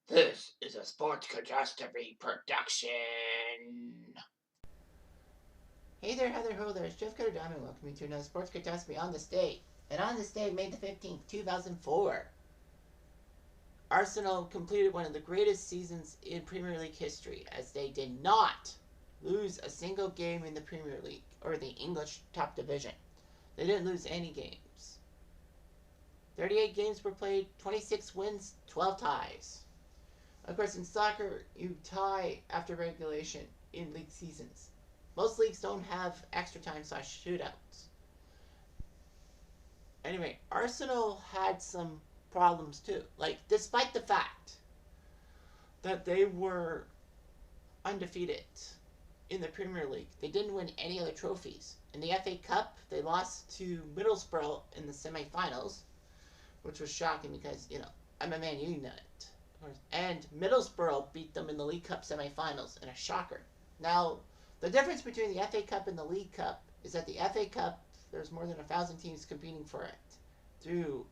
This is a Sports Catastrophe production. Hey there, Heather Ho there. It's Jeff Cutter Diamond welcoming you to another Sports Catastrophe on this day. And on this day, May the 15th, 2004, Arsenal completed one of the greatest seasons in Premier League history as they did not lose a single game in the Premier League or the English top division. They didn't lose any games. 38 games were played, 26 wins, 12 ties. Of course, in soccer, you tie after regulation in league seasons. Most leagues don't have extra time / shootouts. Anyway, Arsenal had some problems too. Like, despite the fact that they were undefeated in the Premier League, they didn't win any other trophies. In the FA Cup, they lost to Middlesbrough in the semi-finals, which was shocking because, I'm a Man U nut. And Middlesbrough beat them in the League Cup semi-finals in a shocker. Now, the difference between the FA Cup and the League Cup is that the FA Cup, there's more than 1,000 teams competing for it through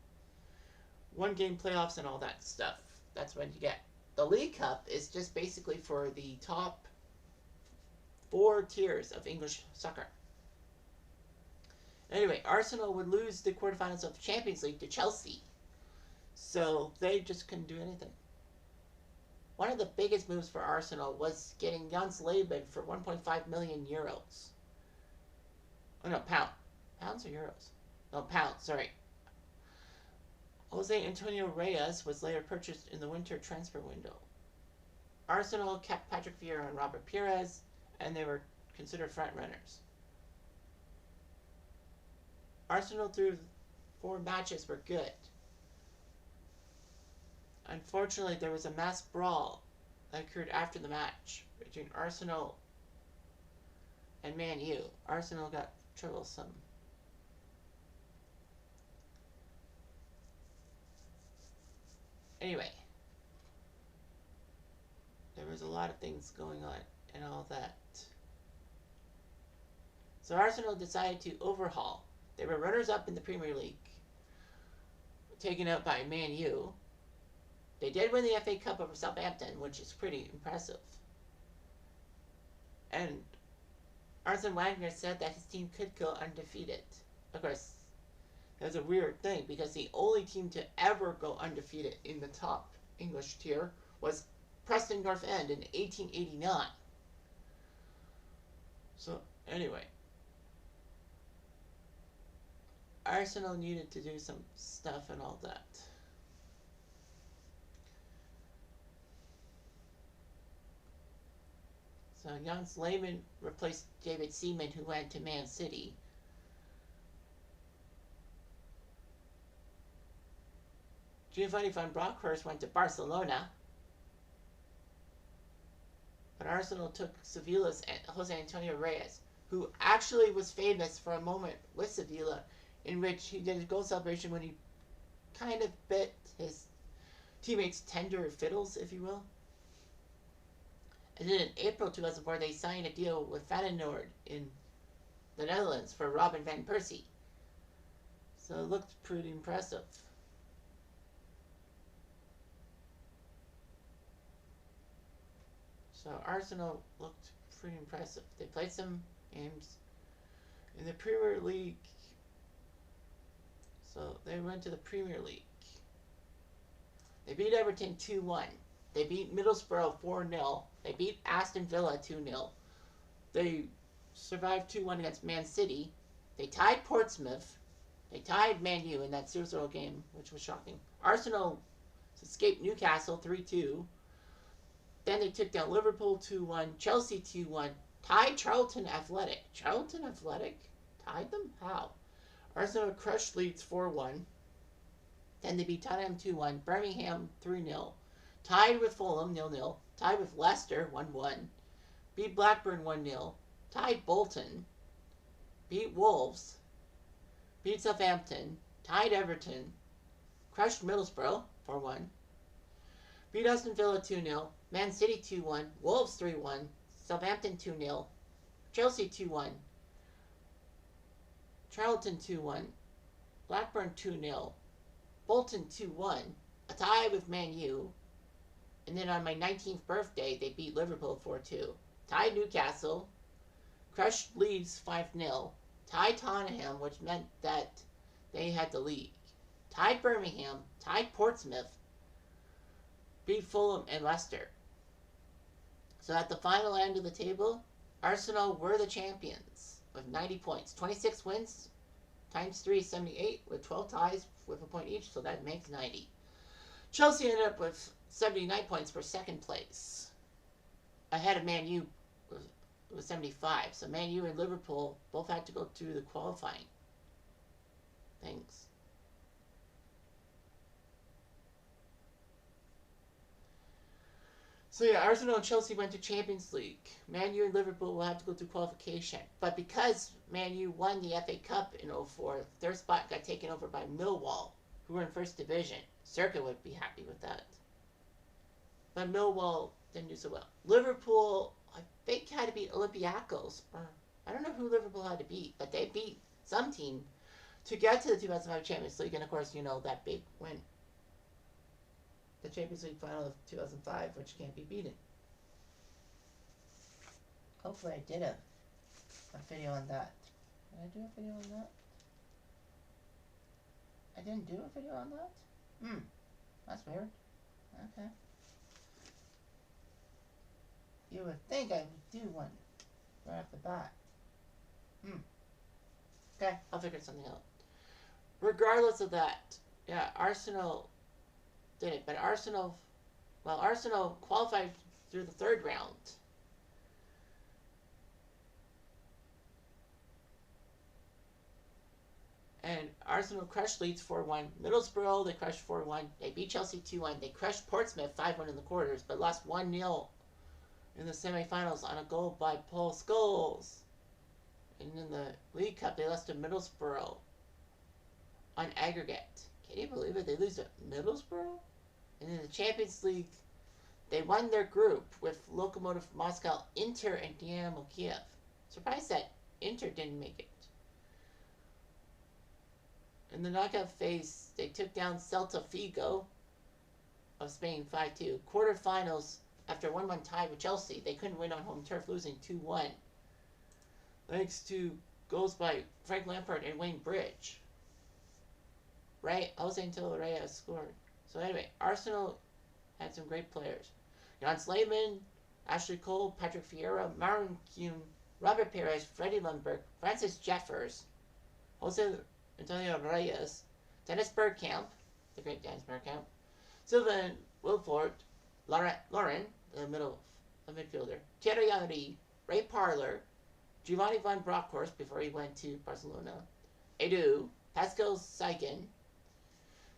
one-game playoffs and all that stuff. That's what you get. The League Cup is just basically for the top 4 tiers of English soccer. Anyway, Arsenal would lose the quarterfinals of the Champions League to Chelsea. So they just couldn't do anything. One of the biggest moves for Arsenal was getting Jens Lehmann for 1.5 million euros. Oh no, pound. Pounds or euros? No, pounds, sorry. Jose Antonio Reyes was later purchased in the winter transfer window. Arsenal kept Patrick Vieira and Robert Pires, and they were considered front runners. Arsenal through 4 matches were good. Unfortunately, there was a mass brawl that occurred after the match between Arsenal and Man U. Arsenal got troublesome. Anyway, there was a lot of things going on and all that. So Arsenal decided to overhaul. They were runners-up in the Premier League, taken out by Man U. They did win the FA Cup over Southampton, which is pretty impressive. And Arsene Wenger said that his team could go undefeated. Of course, that's a weird thing because the only team to ever go undefeated in the top English tier was Preston North End in 1889. So, anyway. Arsenal needed to do some stuff and all that. So Jens Lehmann replaced David Seaman, who went to Man City. Giovanni van Bronckhorst went to Barcelona. But Arsenal took Sevilla's Jose Antonio Reyes, who actually was famous for a moment with Sevilla, in which he did a goal celebration when he kind of bit his teammates' tender fiddles, if you will. And then in April 2004, they signed a deal with Feyenoord in the Netherlands for Robin van Persie. So it looked pretty impressive. So Arsenal looked pretty impressive. They played some games in the Premier League. So they went to the Premier League. They beat Everton 2-1. They beat Middlesbrough 4-0. They beat Aston Villa 2-0. They survived 2-1 against Man City. They tied Portsmouth. They tied Man U in that 0-0 game, which was shocking. Arsenal escaped Newcastle 3-2. Then they took down Liverpool 2-1. Chelsea 2-1. Tied Charlton Athletic. Charlton Athletic? Tied them? How? Arsenal crushed Leeds 4-1. Then they beat Tottenham 2-1. Birmingham 3-0. Tied with Fulham 0-0. Tied with Leicester 1-1. Beat Blackburn 1-0. Tied Bolton. Beat Wolves. Beat Southampton. Tied Everton. Crushed Middlesbrough 4-1. Beat Aston Villa 2-0. Man City 2-1. Wolves 3-1. Southampton 2-0. Chelsea 2-1. Charlton 2-1. Blackburn 2-0. Bolton 2-1. A tie with Man U. And then on my 19th birthday, they beat Liverpool 4-2. Tied Newcastle. Crushed Leeds 5-0. Tied Tottenham, which meant that they had the league. Tied Birmingham. Tied Portsmouth. Beat Fulham and Leicester. So at the final end of the table, Arsenal were the champions with 90 points. 26 wins times 3 is 78 with 12 ties with a point each, so that makes 90. Chelsea ended up with 79 points for second place. Ahead of Man U with 75. So Man U and Liverpool both had to go through the qualifying things. So yeah, Arsenal and Chelsea went to Champions League. Man U and Liverpool will have to go through qualification. But because Man U won the FA Cup in 2004, their spot got taken over by Millwall, who were in first division. Circa would be happy with that. But Millwall didn't do so well. Liverpool, I think, had to beat Olympiacos. Or I don't know who Liverpool had to beat, but they beat some team to get to the 2005 Champions League. And of course, you know, that big win. The Champions League final of 2005, which can't be beaten. Hopefully I did a video on that. Did I do a video on that? I didn't do a video on that? That's weird. Okay. You would think I would do one right off the bat. Okay, I'll figure something out. Regardless of that, yeah, Arsenal did it, but Arsenal qualified through the third round. And Arsenal crushed Leeds 4-1. Middlesbrough, they crushed 4-1. They beat Chelsea 2-1. They crushed Portsmouth 5-1 in the quarters, but lost 1-0 in the semifinals on a goal by Paul Scholes. And in the League Cup, they lost to Middlesbrough on aggregate. Can you believe it? They lose to Middlesbrough? And in the Champions League, they won their group with Lokomotiv Moscow, Inter, and Dynamo Kiev. Surprised that Inter didn't make it. In the knockout phase, they took down Celta Vigo of Spain 5-2. Quarterfinals, after a 1-1 tie with Chelsea, they couldn't win on home turf, losing 2-1. Thanks to goals by Frank Lampard and Wayne Bridge. Right? Jose Antonio Reyes scored. So anyway, Arsenal had some great players. Jan Slayman, Ashley Cole, Patrick Vieira, Marouane Kuhn, Robert Perez, Freddie Lundberg, Francis Jeffers, Jose Antonio Reyes, Dennis Bergkamp, the great Dennis Bergkamp, Sylvain Wilford, Lauren, the midfielder, Thierry Henry, Ray Parler, Giovanni Van Bronckhorst before he went to Barcelona, Edu, Pascal Saikin,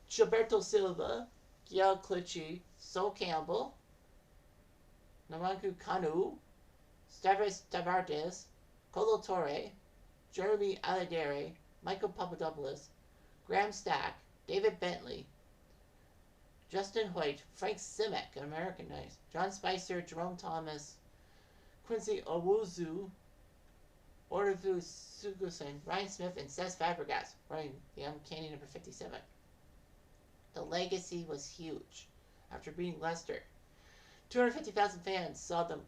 Gilberto Silva, Gael Clichy, Sol Campbell, Namanku Kanu, Stavros Tavares, Colo Torre, Jeremy Aladere, Michael Papadopoulos, Graham Stack, David Bentley, Justin Hoyt, Frank Simek, an American nice, John Spicer, Jerome Thomas, Quincy Owuzu, Orvu Sugusen, Ryan Smith, and Cesc Fabregas, wearing the uncanny number 57. The legacy was huge. After beating Leicester, 250,000 fans saw them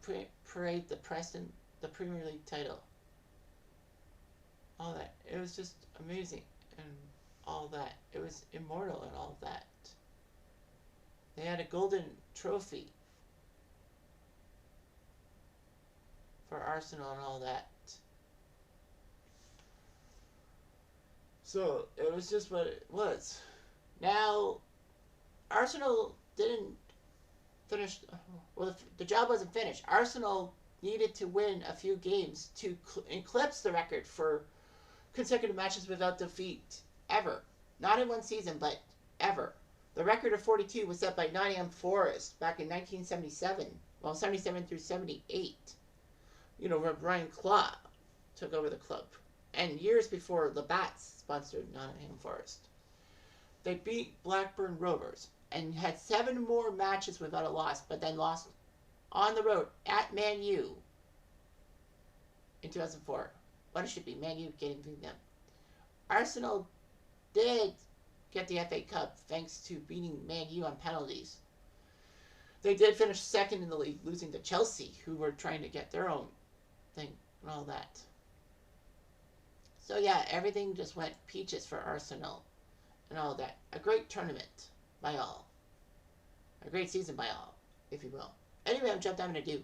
parade the Preston, the Premier League title. All that. It was just amazing, and all that. It was immortal and all that. They had a golden trophy for Arsenal and all that. So, it was just what it was. Now, Arsenal didn't finish. Well, the job wasn't finished. Arsenal needed to win a few games to eclipse the record for consecutive matches without defeat ever. Not in one season, but ever. The record of 42 was set by Nottingham Forest back in 1977. Well, 77 through 78. You know, where Brian Clough took over the club. And years before, the Bats sponsored Nottingham Forest. They beat Blackburn Rovers and had 7 more matches without a loss, but then lost on the road at Man U in 2004. What it should be, Man U getting them. Arsenal did get the FA Cup thanks to beating Man U on penalties. They did finish second in the league, losing to Chelsea, who were trying to get their own thing and all that. So yeah, everything just went peaches for Arsenal and all that. A great tournament by all. A great season by all, if you will. Anyway, I'm jumped down to do.